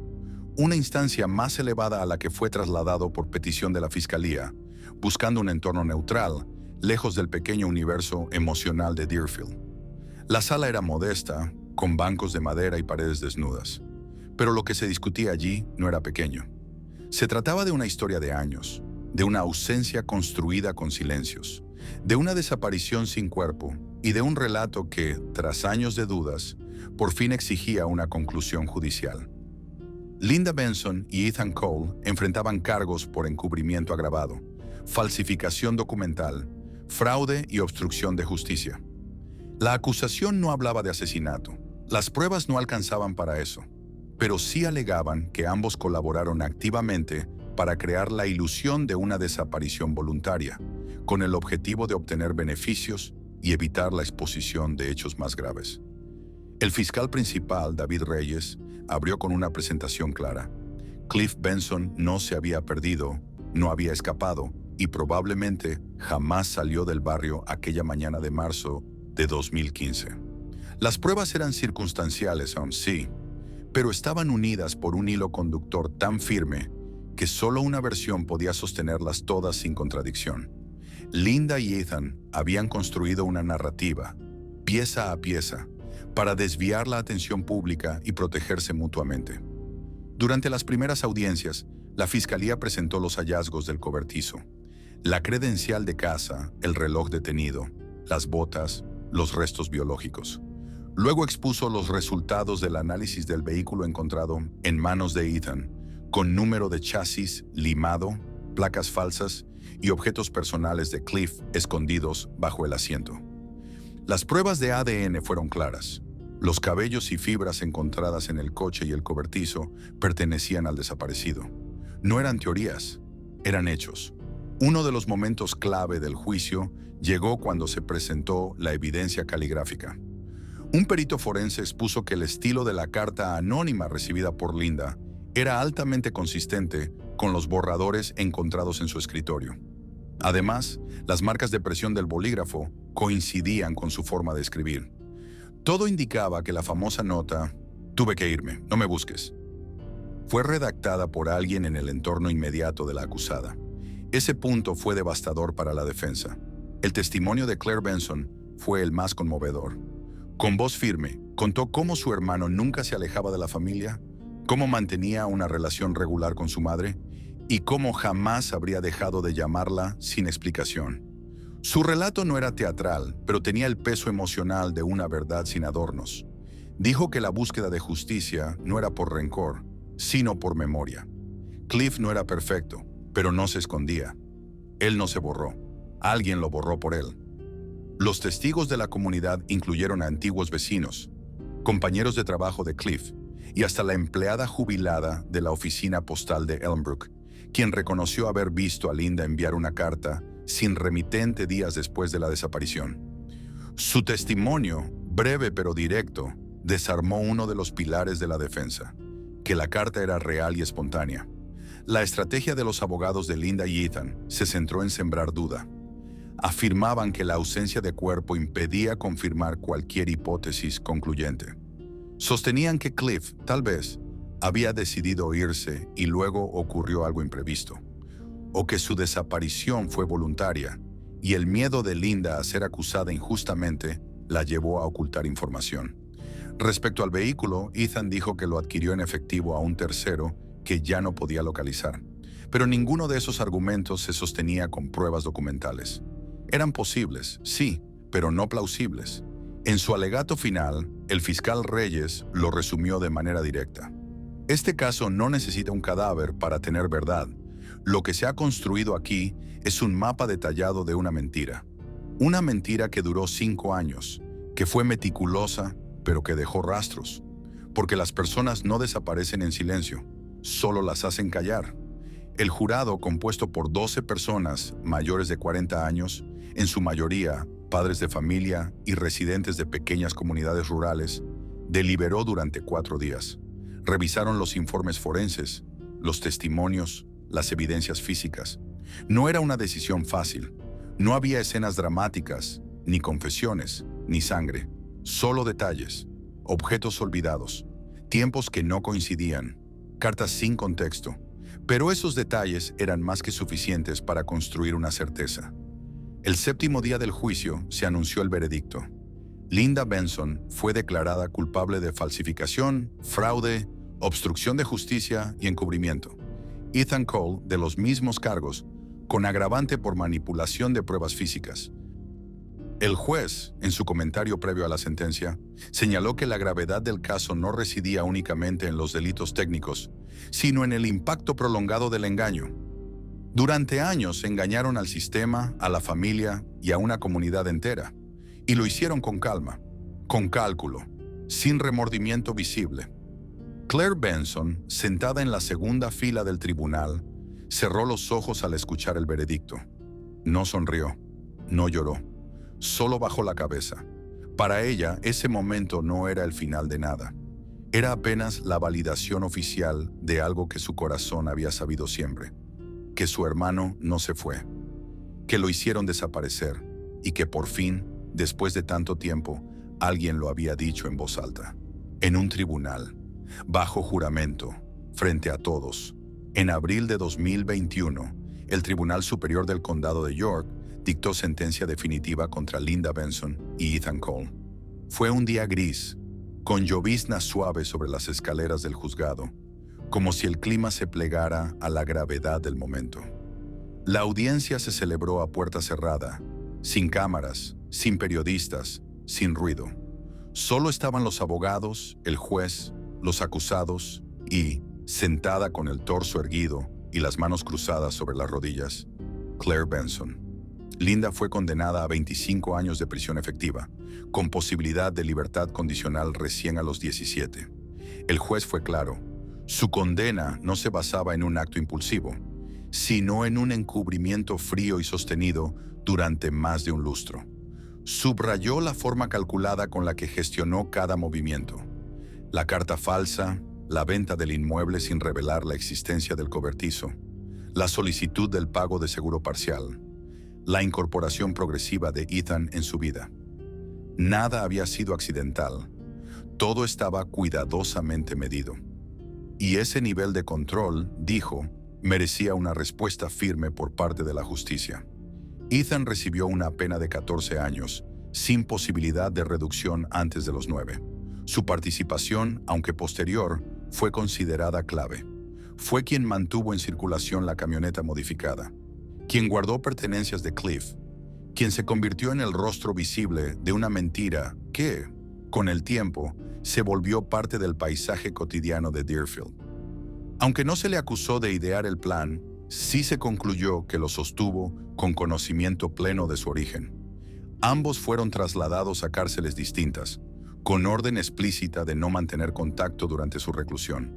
una instancia más elevada a la que fue trasladado por petición de la Fiscalía, buscando un entorno neutral, lejos del pequeño universo emocional de Deerfield. La sala era modesta, con bancos de madera y paredes desnudas. Pero lo que se discutía allí no era pequeño. Se trataba de una historia de años, de una ausencia construida con silencios, de una desaparición sin cuerpo y de un relato que, tras años de dudas, por fin exigía una conclusión judicial. Linda Benson y Ethan Cole enfrentaban cargos por encubrimiento agravado, falsificación documental, fraude y obstrucción de justicia. La acusación no hablaba de asesinato. Las pruebas no alcanzaban para eso, pero sí alegaban que ambos colaboraron activamente para crear la ilusión de una desaparición voluntaria, con el objetivo de obtener beneficios y evitar la exposición de hechos más graves. El fiscal principal, David Reyes, abrió con una presentación clara. Cliff Benson no se había perdido, no había escapado y probablemente jamás salió del barrio aquella mañana de marzo de 2015. Las pruebas eran circunstanciales aún sí, pero estaban unidas por un hilo conductor tan firme que solo una versión podía sostenerlas todas sin contradicción. Linda y Ethan habían construido una narrativa, pieza a pieza, para desviar la atención pública y protegerse mutuamente. Durante las primeras audiencias, la fiscalía presentó los hallazgos del cobertizo, la credencial de casa, el reloj detenido, las botas, los restos biológicos. Luego expuso los resultados del análisis del vehículo encontrado en manos de Ethan, con número de chasis limado, placas falsas y objetos personales de Cliff escondidos bajo el asiento. Las pruebas de ADN fueron claras. Los cabellos y fibras encontradas en el coche y el cobertizo pertenecían al desaparecido. No eran teorías, eran hechos. Uno de los momentos clave del juicio llegó cuando se presentó la evidencia caligráfica. Un perito forense expuso que el estilo de la carta anónima recibida por Linda era altamente consistente con los borradores encontrados en su escritorio. Además, las marcas de presión del bolígrafo coincidían con su forma de escribir. Todo indicaba que la famosa nota «Tuve que irme, no me busques» fue redactada por alguien en el entorno inmediato de la acusada. Ese punto fue devastador para la defensa. El testimonio de Claire Benson fue el más conmovedor. Con voz firme, contó cómo su hermano nunca se alejaba de la familia, cómo mantenía una relación regular con su madre y cómo jamás habría dejado de llamarla sin explicación. Su relato no era teatral, pero tenía el peso emocional de una verdad sin adornos. Dijo que la búsqueda de justicia no era por rencor, sino por memoria. Cliff no era perfecto, pero no se escondía. Él no se borró. Alguien lo borró por él. Los testigos de la comunidad incluyeron a antiguos vecinos, compañeros de trabajo de Cliff y hasta la empleada jubilada de la oficina postal de Elmbrook, quien reconoció haber visto a Linda enviar una carta sin remitente días después de la desaparición. Su testimonio, breve pero directo, desarmó uno de los pilares de la defensa, que la carta era real y espontánea. La estrategia de los abogados de Linda y Ethan se centró en sembrar duda. Afirmaban que la ausencia de cuerpo impedía confirmar cualquier hipótesis concluyente. Sostenían que Cliff, tal vez, había decidido irse y luego ocurrió algo imprevisto, o que su desaparición fue voluntaria y el miedo de Linda a ser acusada injustamente la llevó a ocultar información. Respecto al vehículo, Ethan dijo que lo adquirió en efectivo a un tercero que ya no podía localizar, pero ninguno de esos argumentos se sostenía con pruebas documentales. Eran posibles, sí, pero no plausibles. En su alegato final, el fiscal Reyes lo resumió de manera directa. Este caso no necesita un cadáver para tener verdad. Lo que se ha construido aquí es un mapa detallado de una mentira. Una mentira que duró 5 años, que fue meticulosa, pero que dejó rastros. Porque las personas no desaparecen en silencio, solo las hacen callar. El jurado, compuesto por 12 personas mayores de 40 años, en su mayoría padres de familia y residentes de pequeñas comunidades rurales, deliberó durante 4 días. Revisaron los informes forenses, los testimonios, las evidencias físicas. No era una decisión fácil. No había escenas dramáticas, ni confesiones, ni sangre. Solo detalles, objetos olvidados, tiempos que no coincidían, cartas sin contexto. Pero esos detalles eran más que suficientes para construir una certeza. El 7º día del juicio se anunció el veredicto. Linda Benson fue declarada culpable de falsificación, fraude, obstrucción de justicia y encubrimiento. Ethan Cole de los mismos cargos, con agravante por manipulación de pruebas físicas. El juez, en su comentario previo a la sentencia, señaló que la gravedad del caso no residía únicamente en los delitos técnicos, sino en el impacto prolongado del engaño. Durante años engañaron al sistema, a la familia y a una comunidad entera, y lo hicieron con calma, con cálculo, sin remordimiento visible. Claire Benson, sentada en la segunda fila del tribunal, Cerró los ojos al escuchar el veredicto. No sonrió, no lloró, solo bajó la cabeza. Para ella, ese momento no era el final de nada. Era apenas la validación oficial de algo que su corazón había sabido siempre: que su hermano no se fue, que lo hicieron desaparecer y que por fin, después de tanto tiempo, alguien lo había dicho en voz alta. En un tribunal, bajo juramento, frente a todos. En abril de 2021, el Tribunal Superior del Condado de York dictó sentencia definitiva contra Linda Benson y Ethan Cole. Fue un día gris, con llovizna suave sobre las escaleras del juzgado, como si el clima se plegara a la gravedad del momento. La audiencia se celebró a puerta cerrada, sin cámaras, sin periodistas, sin ruido. Solo estaban los abogados, el juez, los acusados y, sentada con el torso erguido y las manos cruzadas sobre las rodillas, Claire Benson. Linda fue condenada a 25 años de prisión efectiva, con posibilidad de libertad condicional recién a los 17. El juez fue claro: su condena no se basaba en un acto impulsivo, sino en un encubrimiento frío y sostenido durante más de un lustro. Subrayó la forma calculada con la que gestionó cada movimiento: la carta falsa, la venta del inmueble sin revelar la existencia del cobertizo, la solicitud del pago de seguro parcial, la incorporación progresiva de Ethan en su vida. Nada había sido accidental. Todo estaba cuidadosamente medido. Y ese nivel de control, dijo, merecía una respuesta firme por parte de la justicia. Ethan recibió una pena de 14 años, sin posibilidad de reducción antes de los 9. Su participación, aunque posterior, fue considerada clave. Fue quien mantuvo en circulación la camioneta modificada, quien guardó pertenencias de Cliff, quien se convirtió en el rostro visible de una mentira que, con el tiempo, se volvió parte del paisaje cotidiano de Deerfield. Aunque no se le acusó de idear el plan, sí se concluyó que lo sostuvo con conocimiento pleno de su origen. Ambos fueron trasladados a cárceles distintas, con orden explícita de no mantener contacto durante su reclusión.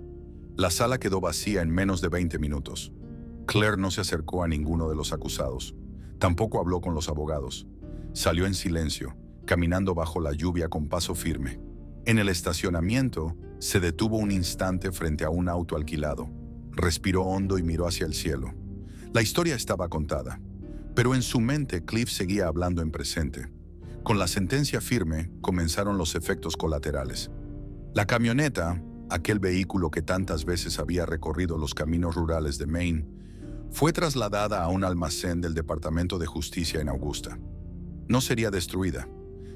La sala quedó vacía en menos de 20 minutos. Claire no se acercó a ninguno de los acusados. Tampoco habló con los abogados. Salió en silencio, caminando bajo la lluvia con paso firme. En el estacionamiento, se detuvo un instante frente a un auto alquilado. Respiró hondo y miró hacia el cielo. La historia estaba contada, pero en su mente Cliff seguía hablando en presente. Con la sentencia firme, comenzaron los efectos colaterales. La camioneta, aquel vehículo que tantas veces había recorrido los caminos rurales de Maine, fue trasladada a un almacén del Departamento de Justicia en Augusta. No sería destruida.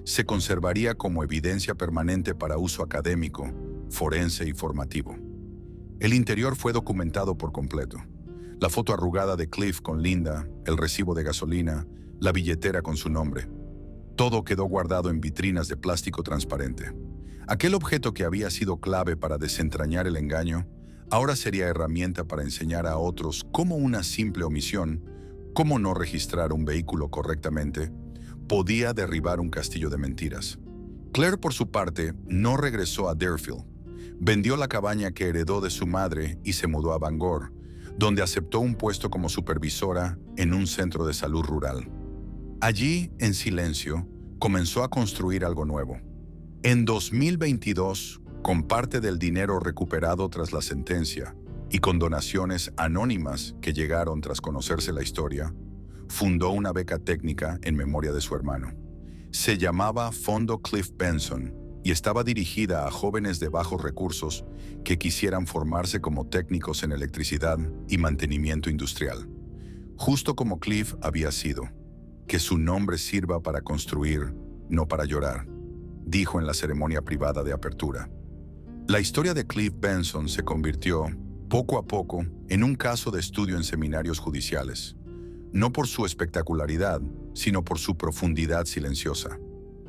Se conservaría como evidencia permanente para uso académico, forense y formativo. El interior fue documentado por completo. La foto arrugada de Cliff con Linda, el recibo de gasolina, la billetera con su nombre. Todo quedó guardado en vitrinas de plástico transparente. Aquel objeto que había sido clave para desentrañar el engaño, ahora sería herramienta para enseñar a otros cómo una simple omisión, cómo no registrar un vehículo correctamente, podía derribar un castillo de mentiras. Claire, por su parte, no regresó a Deerfield. Vendió la cabaña que heredó de su madre y se mudó a Bangor, donde aceptó un puesto como supervisora en un centro de salud rural. Allí, en silencio, comenzó a construir algo nuevo. En 2022, con parte del dinero recuperado tras la sentencia y con donaciones anónimas que llegaron tras conocerse la historia, fundó una beca técnica en memoria de su hermano. Se llamaba Fondo Cliff Benson y estaba dirigida a jóvenes de bajos recursos que quisieran formarse como técnicos en electricidad y mantenimiento industrial. Justo como Cliff había sido. Que su nombre sirva para construir, no para llorar, dijo en la ceremonia privada de apertura. La historia de Cliff Benson se convirtió, poco a poco, en un caso de estudio en seminarios judiciales. No por su espectacularidad, sino por su profundidad silenciosa.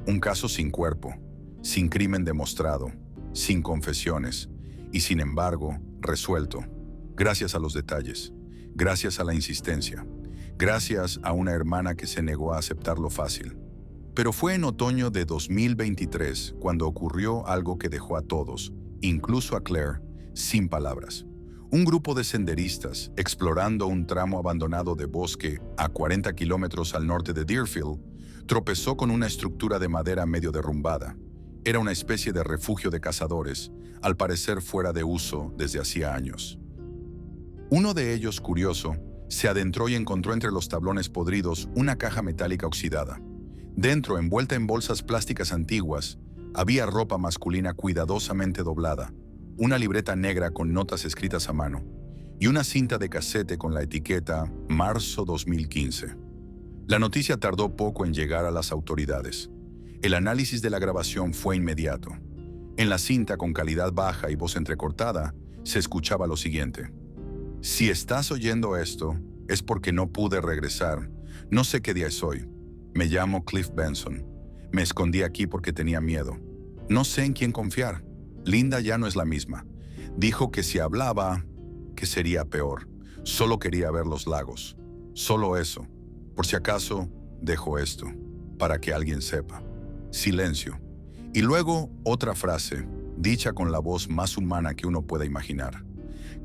Un caso sin cuerpo, sin crimen demostrado, sin confesiones, y sin embargo, resuelto, gracias a los detalles, gracias a la insistencia, gracias a una hermana que se negó a aceptar lo fácil. Pero fue en otoño de 2023 cuando ocurrió algo que dejó a todos, incluso a Claire, sin palabras. Un grupo de senderistas, explorando un tramo abandonado de bosque a 40 kilómetros al norte de Deerfield, tropezó con una estructura de madera medio derrumbada. Era una especie de refugio de cazadores, al parecer fuera de uso desde hacía años. Uno de ellos, curioso, se adentró y encontró entre los tablones podridos una caja metálica oxidada. Dentro, envuelta en bolsas plásticas antiguas, había ropa masculina cuidadosamente doblada, una libreta negra con notas escritas a mano y una cinta de casete con la etiqueta Marzo 2015. La noticia tardó poco en llegar a las autoridades. El análisis de la grabación fue inmediato. En la cinta, con calidad baja y voz entrecortada, se escuchaba lo siguiente: si estás oyendo esto, es porque no pude regresar. No sé qué día es hoy. Me llamo Cliff Benson. Me escondí aquí porque tenía miedo. No sé en quién confiar. Linda ya no es la misma. Dijo que si hablaba, que sería peor. Solo quería ver los lagos. Solo eso. Por si acaso, dejo esto, para que alguien sepa. Silencio. Y luego otra frase, dicha con la voz más humana que uno pueda imaginar.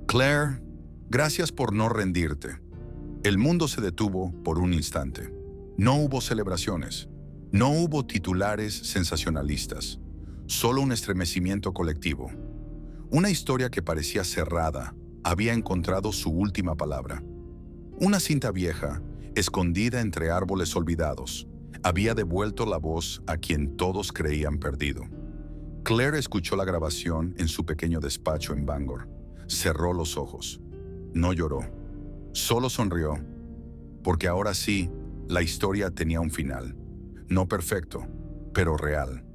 Claire, gracias por no rendirte. El mundo se detuvo por un instante. No hubo celebraciones. No hubo titulares sensacionalistas. Solo un estremecimiento colectivo. Una historia que parecía cerrada había encontrado su última palabra. Una cinta vieja, escondida entre árboles olvidados, había devuelto la voz a quien todos creían perdido. Claire escuchó la grabación en su pequeño despacho en Bangor. Cerró los ojos. No lloró. Solo sonrió. Porque ahora sí, la historia tenía un final. No perfecto, pero real.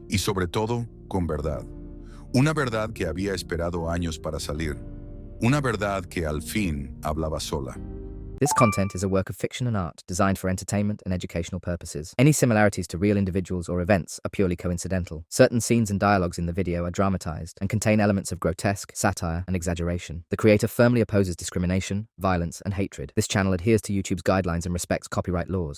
Y sobre todo, con verdad. Una verdad que había esperado años para salir. Una verdad que al fin hablaba sola. This content is a work of fiction and art designed for entertainment and educational purposes. Any similarities to real individuals or events are purely coincidental. Certain scenes and dialogues in the video are dramatized and contain elements of grotesque, satire, and exaggeration. The creator firmly opposes discrimination, violence, and hatred. This channel adheres to YouTube's guidelines and respects copyright laws.